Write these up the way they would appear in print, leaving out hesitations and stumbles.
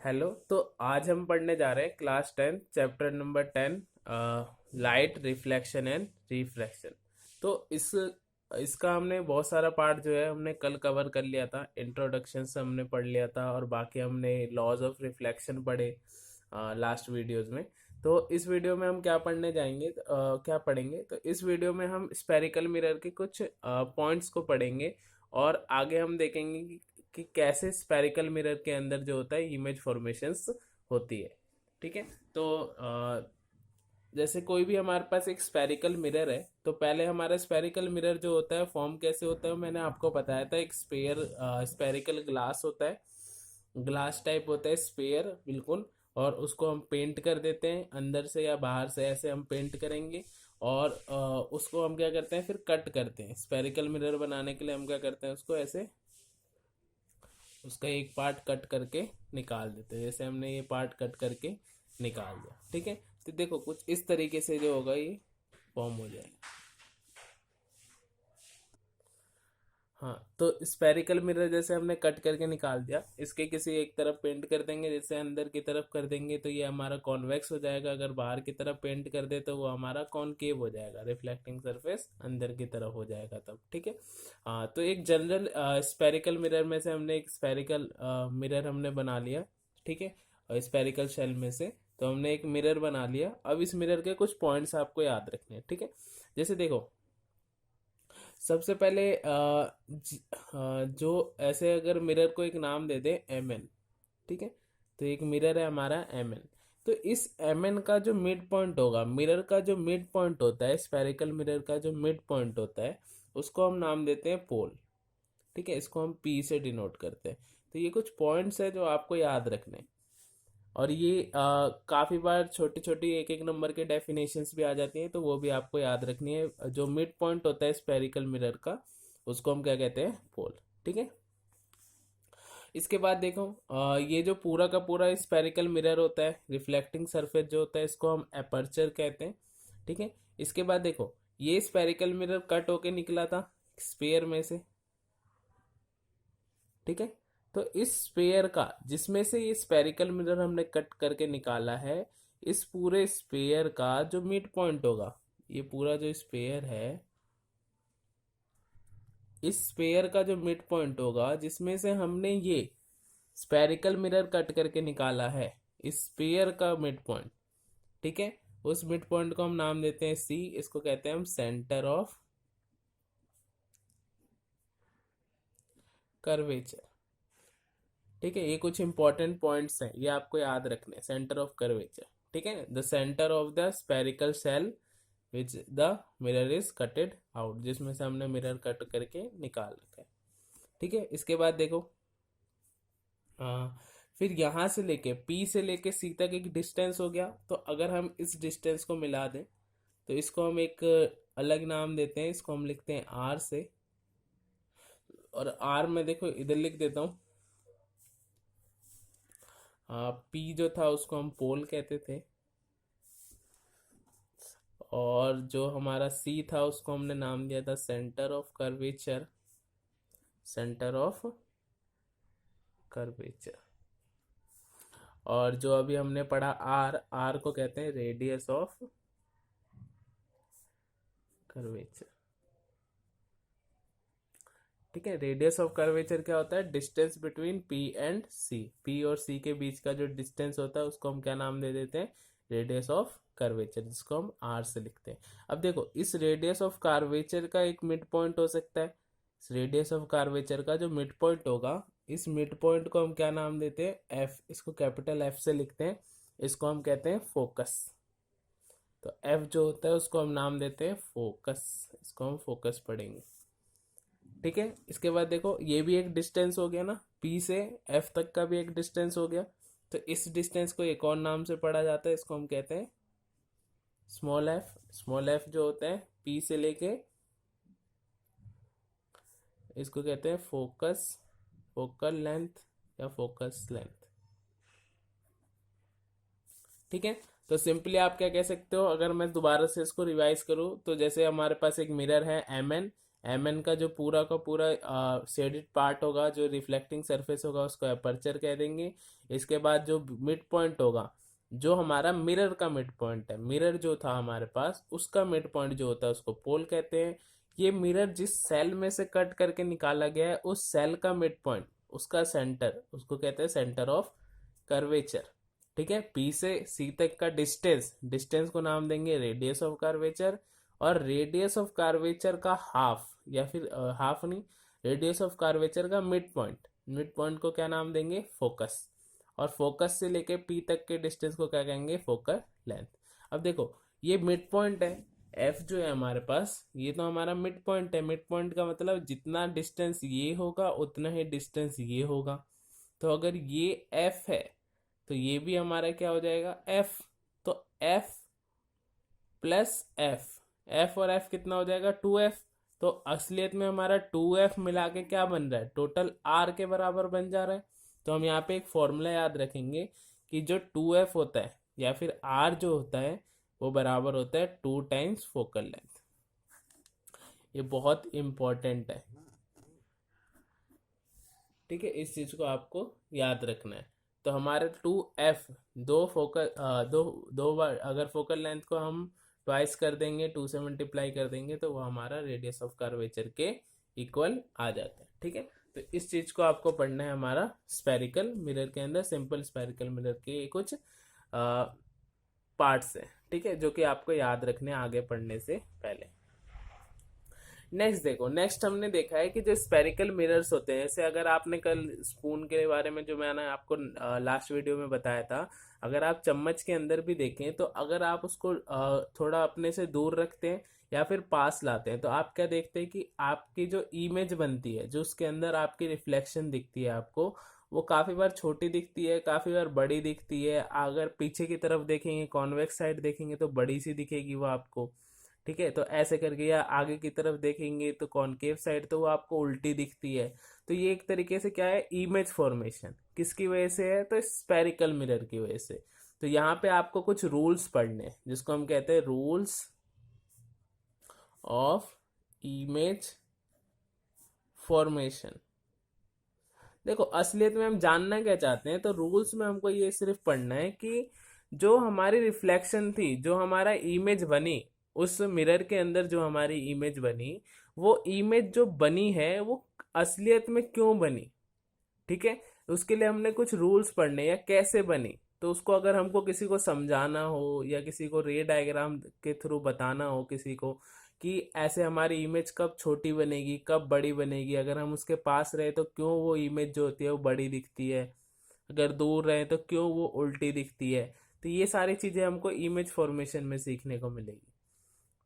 Hello. तो आज हम पढ़ने जा रहे हैं class 10 chapter number 10, light reflection and refraction. तो इसका हमने बहुत सारा पार्ट जो है हमने कल कवर कर लिया था। इंट्रोडक्शन से हमने पढ़ लिया था और बाकी हमने लॉज ऑफ रिफ्लेक्शन पढ़े लास्ट वीडियोस में। तो इस वीडियो में हम क्या पढ़ने जाएंगे, क्या पढ़ेंगे, तो इस वीडियो में हम स्पेरिकल मिरर के कुछ पॉइंट्स को पढ़ेंगे और आगे हम देखेंगे कि कैसे स्पेरिकल मिरर के अंदर जो होता है इमेज फॉर्मेशंस होती है। ठीक है। तो जैसे कोई भी हमारे पास एक स्पेरिकल मिरर है, तो पहले हमारा स्पेरिकल मिरर जो होता है फॉर्म कैसे होता है मैंने आपको बताया था। एक स्पेरिकल ग्लास होता है, ग्लास टाइप होता है स्पेयर बिल्कुल। और उसको हम पेंट कर देते हैं अंदर से या बाहर से, ऐसे हम पेंट करेंगे। और उसको हम क्या करते हैं, फिर कट करते हैं। स्पेरिकल मिरर बनाने के लिए हम क्या करते हैं, उसको ऐसे उसका एक पार्ट कट करके निकाल देते हैं। जैसे हमने ये पार्ट कट करके निकाल दिया, ठीक है। तो देखो कुछ इस तरीके से जो होगा ये फॉर्म हो जाएगा। हाँ, तो स्पेरिकल मिरर जैसे हमने कट करके निकाल दिया, इसके किसी एक तरफ पेंट कर देंगे। जैसे अंदर की तरफ कर देंगे तो ये हमारा कॉन्वेक्स हो जाएगा। अगर बाहर की तरफ पेंट कर दे तो वो हमारा कॉनकेव हो जाएगा, रिफ्लेक्टिंग सरफेस अंदर की तरफ हो जाएगा तब, ठीक है। हाँ, तो एक जनरल स्पेरिकल मिरर में से हमने एक स्पेरिकल मिरर हमने बना लिया, ठीक है। और स्पेरिकल शेल में से तो हमने एक मिरर बना लिया। अब इस मिरर के कुछ पॉइंट्स आपको याद रखने हैं, ठीक है। जैसे देखो, सबसे पहले जो ऐसे अगर मिरर को एक नाम दे दे एम एन, ठीक है। तो एक मिरर है हमारा एम एन। तो इस एम एन का जो मिड पॉइंट होगा, मिरर का जो मिड पॉइंट होता है, स्पेरिकल मिरर का जो मिड पॉइंट होता है, उसको हम नाम देते हैं पोल, ठीक है। इसको हम पी से डिनोट करते हैं। तो ये कुछ पॉइंट्स है जो आपको याद रखने हैं। और ये काफ़ी बार छोटी छोटी एक एक नंबर के डेफिनेशंस भी आ जाती हैं, तो वो भी आपको याद रखनी है। जो मिड पॉइंट होता है स्पेरिकल मिरर का, उसको हम क्या कहते हैं, पोल, ठीक है। इसके बाद देखो, ये जो पूरा का पूरा स्पेरिकल मिरर होता है, रिफ्लेक्टिंग सरफेस जो होता है, इसको हम एपर्चर कहते हैं, ठीक है। इसके बाद देखो, ये स्पेरिकल मिरर कट होके निकला था स्पेयर में से, ठीक है। तो इस स्पेयर का, जिसमें से ये स्पेरिकल मिरर हमने कट करके निकाला है, इस पूरे स्पेयर का जो मिड पॉइंट होगा, ये पूरा जो स्पेयर है, इस स्पेयर का जो मिड पॉइंट होगा जिसमें से हमने ये स्पेरिकल मिरर कट करके निकाला है, इस स्पेयर का मिड पॉइंट, ठीक है। उस मिड पॉइंट को हम नाम देते हैं सी। इसको कहते हैं हम सेंटर ऑफ कर्वेचर, ठीक है। ये कुछ इंपॉर्टेंट पॉइंट्स हैं, ये आपको याद रखने हैं। सेंटर ऑफ कर्वेचर, ठीक है, the centre of the spherical shell which the mirror is cutted out, जिसमें से हमने मिरर कट करके निकाल रखा है, ठीक है। इसके बाद देखो, फिर यहाँ से लेके पी से लेके सी तक एक डिस्टेंस हो गया। तो अगर हम इस डिस्टेंस को मिला दें तो इसको हम एक अलग नाम देते हैं। इसको हम लिखते हैं आर से। और आर में देखो इधर लिख देता हूँ, पी जो था उसको हम पोल कहते थे, और जो हमारा सी था उसको हमने नाम दिया था centre of curvature, centre of curvature. और जो अभी हमने पढ़ा आर, आर को कहते हैं रेडियस ऑफ कर्वेचर, ठीक है। रेडियस ऑफ कर्वेचर क्या होता है, distance between P and C. P और सी के बीच का जो डिस्टेंस होता है उसको हम क्या नाम दे देते हैं, रेडियस ऑफ कर्वेचर, जिसको हम आर से लिखते हैं। अब देखो, इस रेडियस ऑफ कर्वेचर का एक मिड पॉइंट हो सकता है। इस रेडियस ऑफ कर्वेचर का जो मिड पॉइंट होगा, इस मिड पॉइंट को हम क्या नाम देते हैं, एफ। इसको कैपिटल एफ से लिखते हैं। इसको हम कहते हैं फोकस। तो एफ जो होता है उसको हम नाम देते हैं फोकस। इसको हम फोकस पढ़ेंगे, ठीक है। इसके बाद देखो, ये भी एक डिस्टेंस हो गया ना, पी से एफ तक का भी एक डिस्टेंस हो गया। तो इस डिस्टेंस को एक और नाम से पढ़ा जाता है, इसको हम कहते हैं स्मॉल एफ। स्मॉल एफ जो होता है पी से लेके, इसको कहते हैं फोकस, फोकल लेंथ या फोकस लेंथ, ठीक है। तो सिंपली आप क्या कह सकते हो, अगर मैं दोबारा से इसको रिवाइज करूँ, तो जैसे हमारे पास एक मिरर है एम एन। एम एन का जो पूरा का पूरा शेडेड पार्ट होगा, जो रिफ्लेक्टिंग सरफेस होगा, उसको अपर्चर कह देंगे। इसके बाद जो मिड पॉइंट होगा, जो हमारा मिरर का मिड पॉइंट है, मिरर जो था हमारे पास उसका मिड पॉइंट जो होता है उसको पोल कहते हैं। ये मिरर जिस सेल में से कट करके निकाला गया है उस सेल का मिड पॉइंट, उसका सेंटर, उसको कहते हैं सेंटर ऑफ कर्वेचर। ठीक है, पी से सी तक का डिस्टेंस, डिस्टेंस को नाम देंगे रेडियस ऑफ कर्वेचर। और रेडियस ऑफ कर्वेचर का हाफ, या फिर हाफ नहीं, रेडियस ऑफ कर्वेचर का मिड पॉइंट, मिड पॉइंट को क्या नाम देंगे, फोकस। और फोकस से लेके पी तक के डिस्टेंस को क्या कहेंगे, फोकल लेंथ। अब देखो ये मिड पॉइंट है, एफ जो है हमारे पास, ये तो हमारा मिड पॉइंट है। मिड पॉइंट का मतलब जितना डिस्टेंस ये होगा उतना ही डिस्टेंस ये होगा। तो अगर ये एफ है तो ये भी हमारा क्या हो जाएगा, एफ। तो एफ प्लस एफ, एफ और एफ कितना हो जाएगा, 2f। तो असलियत में हमारा 2f मिला के क्या बन रहा है, टोटल r के बराबर बन जा रहा है। तो हम यहाँ पे एक फॉर्मूला याद रखेंगे कि जो 2f होता है या फिर r जो होता है वो बराबर होता है 2 टाइम्स फोकल लेंथ। ये बहुत इंपॉर्टेंट है। ठीक है, इस चीज को आपको याद रखना है। तो हमारे 2f, दो फोकल दो दो बार अगर फोकल लेंथ को हम ट्वाइस कर देंगे, 2 से मल्टीप्लाई कर देंगे, तो वो हमारा रेडियस ऑफ कर्वेचर के इक्वल आ जाता है। ठीक है, तो इस चीज को आपको पढ़ना है हमारा स्फेरिकल मिरर के अंदर, सिंपल स्फेरिकल मिरर के कुछ पार्ट्स है। ठीक है, जो कि आपको याद रखने आगे पढ़ने से पहले। नेक्स्ट देखो, नेक्स्ट हमने देखा है कि जो स्पेरिकल मिरर्स होते हैं, जैसे अगर आपने कल स्पून के बारे में जो मैंने आपको लास्ट वीडियो में बताया था, अगर आप चम्मच के अंदर भी देखें तो अगर आप उसको थोड़ा अपने से दूर रखते हैं या फिर पास लाते हैं तो आप क्या देखते हैं कि आपकी जो इमेज बनती है, जो उसके अंदर आपकी रिफ्लेक्शन दिखती है आपको, वो काफी बार छोटी दिखती है, काफी बार बड़ी दिखती है। अगर पीछे की तरफ देखेंगे, कॉन्वेक्स साइड देखेंगे तो बड़ी सी दिखेगी वो आपको। ठीक है, तो ऐसे करके, या आगे की तरफ देखेंगे तो कॉनकेव साइड तो वो आपको उल्टी दिखती है। तो ये एक तरीके से क्या है, इमेज फॉर्मेशन किसकी वजह से है, तो स्पेरिकल मिरर की वजह से। तो यहाँ पे आपको कुछ रूल्स पढ़ने हैं जिसको हम कहते हैं रूल्स ऑफ इमेज फॉर्मेशन। देखो असलियत में हम जानना क्या चाहते हैं, तो रूल्स में हमको ये सिर्फ पढ़ना है कि जो हमारी रिफ्लेक्शन थी, जो हमारा इमेज बनी, उस मिरर के अंदर जो हमारी इमेज बनी, वो इमेज जो बनी है वो असलियत में क्यों बनी। ठीक है, उसके लिए हमने कुछ रूल्स पढ़ने, या कैसे बनी। तो उसको अगर हमको किसी को समझाना हो या किसी को रे डायग्राम के थ्रू बताना हो किसी को कि ऐसे हमारी इमेज कब छोटी बनेगी, कब बड़ी बनेगी, अगर हम उसके पास रहे तो क्यों वो इमेज जो होती है वो बड़ी दिखती है, अगर दूर रहे तो क्यों वो उल्टी दिखती है, तो ये सारी चीजें हमको इमेज फॉर्मेशन में सीखने को मिलेगी।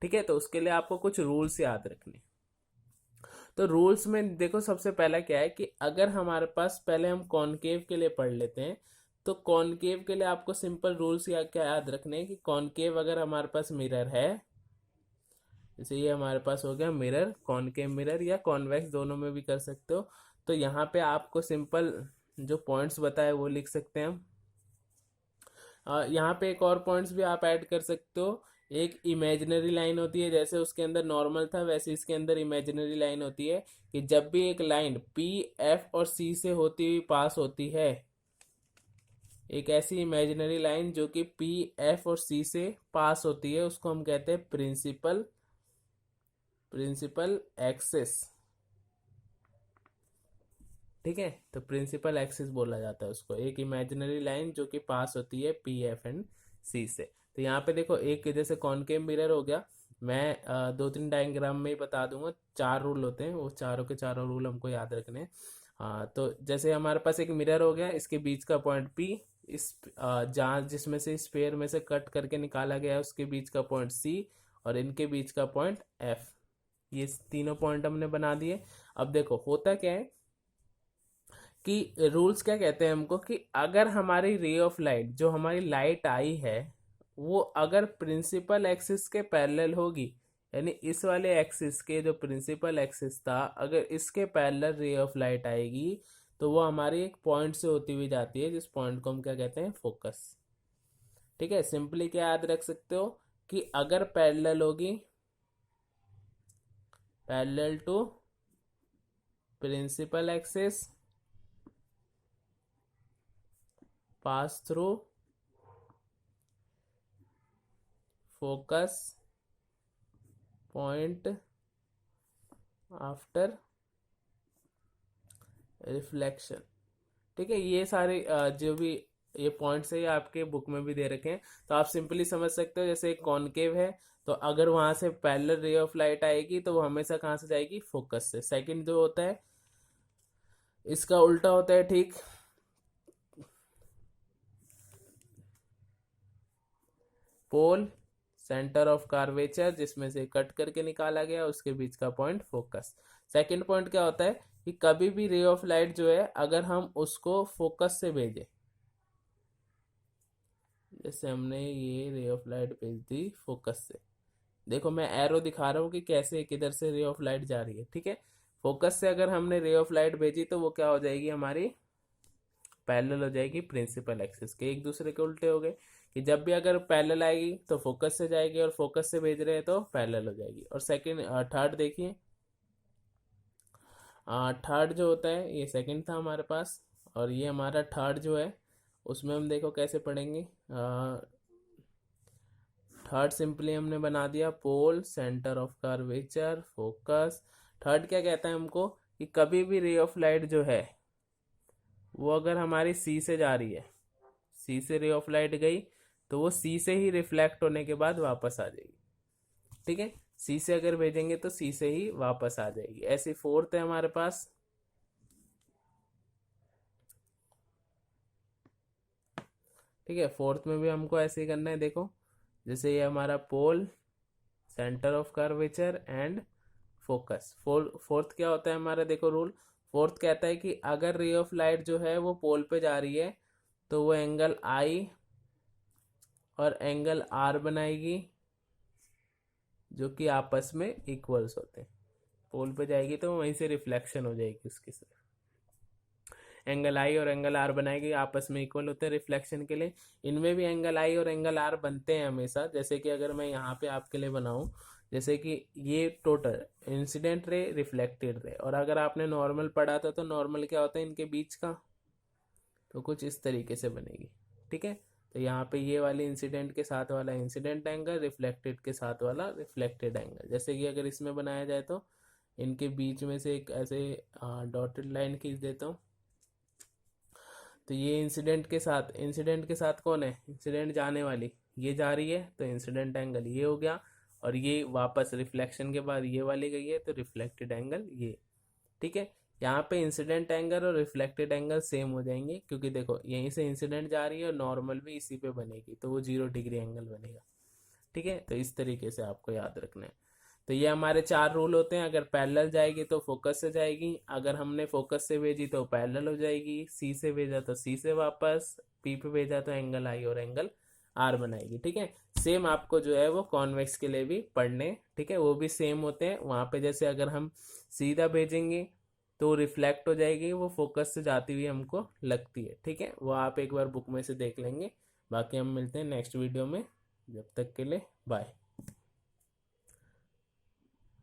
ठीक है, तो उसके लिए आपको कुछ रूल्स याद रखने। तो रूल्स में देखो सबसे पहला क्या है कि अगर हमारे पास, पहले हम कॉनकेव के लिए पढ़ लेते हैं। तो कॉनकेव के लिए आपको सिंपल रूल्स क्या याद रखने हैं कि कॉनकेव अगर हमारे पास मिरर है, जैसे ये हमारे पास हो गया मिरर, कॉनकेव मिरर या कॉन्वेक्स दोनों में भी कर सकते हो। तो यहाँ पे आपको सिंपल जो पॉइंट्स बताए वो लिख सकते हैं हम। यहाँ पे एक और पॉइंट्स भी आप ऐड कर सकते हो। एक इमेजिनरी लाइन होती है, जैसे उसके अंदर नॉर्मल था वैसे इसके अंदर इमेजिनरी लाइन होती है, कि जब भी एक लाइन पी एफ और सी से होती हुई पास होती है, एक ऐसी इमेजिनरी लाइन जो कि पी एफ और सी से पास होती है, उसको हम कहते हैं प्रिंसिपल प्रिंसिपल एक्सिस। ठीक है, तो प्रिंसिपल एक्सिस बोला जाता है उसको, एक इमेजिनरी लाइन जो कि पास होती है पी एफ एंड सी से। तो यहाँ पे देखो, एक जैसे कॉनकेव मिरर हो गया, मैं दो तीन डायग्राम में ही बता दूंगा, 4 रूल होते हैं, वो चारों के चारों रूल हमको याद रखने हैं। हाँ, तो जैसे हमारे पास एक मिरर हो गया, इसके बीच का पॉइंट पी, इस जहाँ जिसमें से स्पेयर में से कट करके निकाला गया है उसके बीच का पॉइंट सी, और इनके बीच का पॉइंट एफ। ये तीनों पॉइंट हमने बना दिए। अब देखो होता क्या है कि रूल्स क्या कहते हैं हमको, कि अगर हमारी रे ऑफ लाइट, जो हमारी लाइट आई है, वो अगर प्रिंसिपल एक्सिस के पैरेलल होगी, यानी इस वाले एक्सिस के जो प्रिंसिपल एक्सिस था, अगर इसके पैरेलल रे ऑफ लाइट आएगी तो वो हमारी एक पॉइंट से होती हुई जाती है, जिस पॉइंट को हम क्या कहते हैं, फोकस। ठीक है, सिंपली क्या याद रख सकते हो कि अगर पैरेलल होगी, parallel to principal axis, pass through focus point after reflection. ठीक है, ये सारे जो भी ये पॉइंट्स है ये आपके बुक में भी दे रखे हैं, तो आप सिंपली समझ सकते हो। जैसे एक कॉनकेव है, तो अगर वहां से पैरेलल रे ऑफ लाइट आएगी तो वो हमेशा कहाँ से जाएगी, फोकस से। सेकंड जो होता है इसका उल्टा होता है, ठीक। पोल सेंटर ऑफ कार्वेचर, जिसमें से कट करके निकाला गया, उसके बीच का पॉइंट फोकस। सेकंड पॉइंट क्या होता है कि कभी भी रे ऑफ लाइट जो है अगर हम उसको फोकस से भेजें, जैसे हमने ये रे ऑफ लाइट भेज दी फोकस से, देखो मैं एरो दिखा रहा हूँ कि कैसे किधर से रे ऑफ लाइट जा रही है। ठीक है, फोकस से अगर हमने रे ऑफ लाइट भेजी तो वो क्या हो जाएगी, हमारी पैरेलल हो जाएगी प्रिंसिपल एक्सिस के, एक दूसरे के उल्टे हो गए कि जब भी अगर पैरेलल आएगी तो फोकस से जाएगी और फोकस से भेज रहे हैं तो पैरेलल हो जाएगी। और सेकंड थर्ड देखिए, थर्ड जो होता है ये सेकंड था हमारे पास, और ये हमारा थर्ड जो है उसमें हम देखो कैसे पढ़ेंगे। थर्ड सिंपली हमने बना दिया pole centre of curvature focus. Third क्या कहता है हमको कि कभी भी रे ऑफ लाइट जो है वो अगर हमारी सी से जा रही है, सी से रे ऑफ लाइट गई तो वो सी से ही रिफ्लेक्ट होने के बाद वापस आ जाएगी। ठीक है, सी से अगर भेजेंगे तो सी से ही वापस आ जाएगी। ऐसी फोर्थ है हमारे पास, ठीक है, फोर्थ में भी हमको ऐसे ही करना है। देखो जैसे ये हमारा pole centre of curvature and focus. Fourth क्या होता है हमारा, देखो रूल। फोर्थ कहता है कि अगर रे ऑफ लाइट जो है वो पोल पे जा रही है तो वो एंगल आई और एंगल आर बनाएगी, जो कि आपस में इक्वल्स होते हैं। पोल पे जाएगी तो वहीं से रिफ्लेक्शन हो जाएगी उसकी, सिर्फ एंगल आई और एंगल आर बनाएगी, आपस में इक्वल होते हैं रिफ्लेक्शन के लिए। इनमें भी एंगल आई और एंगल आर बनते हैं हमेशा। जैसे कि अगर मैं यहाँ पे आपके लिए बनाऊं, जैसे कि ये total incident ray reflected ray, और अगर आपने नॉर्मल पढ़ा था तो नॉर्मल क्या होता है इनके बीच का, तो कुछ इस तरीके से बनेगी। ठीक है, तो यहाँ पे ये वाली इंसिडेंट के साथ वाला इंसिडेंट एंगल, रिफ्लेक्टेड के साथ वाला रिफ्लेक्टेड एंगल। जैसे कि अगर इसमें बनाया जाए तो इनके बीच में से एक ऐसे डॉटेड लाइन खींच देता हूँ, तो ये इंसिडेंट के साथ कौन है, इंसिडेंट जाने वाली ये जा रही है तो इंसिडेंट एंगल ये हो गया, और ये वापस रिफ्लेक्शन के बाद ये वाली गई है तो रिफ्लेक्टेड एंगल ये। ठीक है, यहाँ पे इंसिडेंट एंगल और रिफ्लेक्टेड एंगल सेम हो जाएंगे, क्योंकि देखो यहीं से इंसिडेंट जा रही है और नॉर्मल भी इसी पे बनेगी, तो वो 0 डिग्री एंगल बनेगा। ठीक है, तो इस तरीके से आपको याद रखना है। तो ये हमारे 4 रूल होते हैं। अगर पैरेलल जाएगी तो फोकस से जाएगी, अगर हमने फोकस से भेजी तो पैरेलल हो जाएगी, सी से भेजा तो सी से वापस, पी पे भेजा तो एंगल आई और एंगल आर बनाएगी। ठीक है, सेम आपको जो है वो कॉन्वेक्स के लिए भी पढ़ने, ठीक है, वो भी सेम होते हैं। वहां पे जैसे अगर हम सीधा भेजेंगे तो रिफ्लेक्ट हो जाएगी, वो फोकस से जाती हुई हमको लगती है। ठीक है, वो आप एक बार बुक में से देख लेंगे। बाकी हम मिलते हैं नेक्स्ट वीडियो में, जब तक के लिए बाय।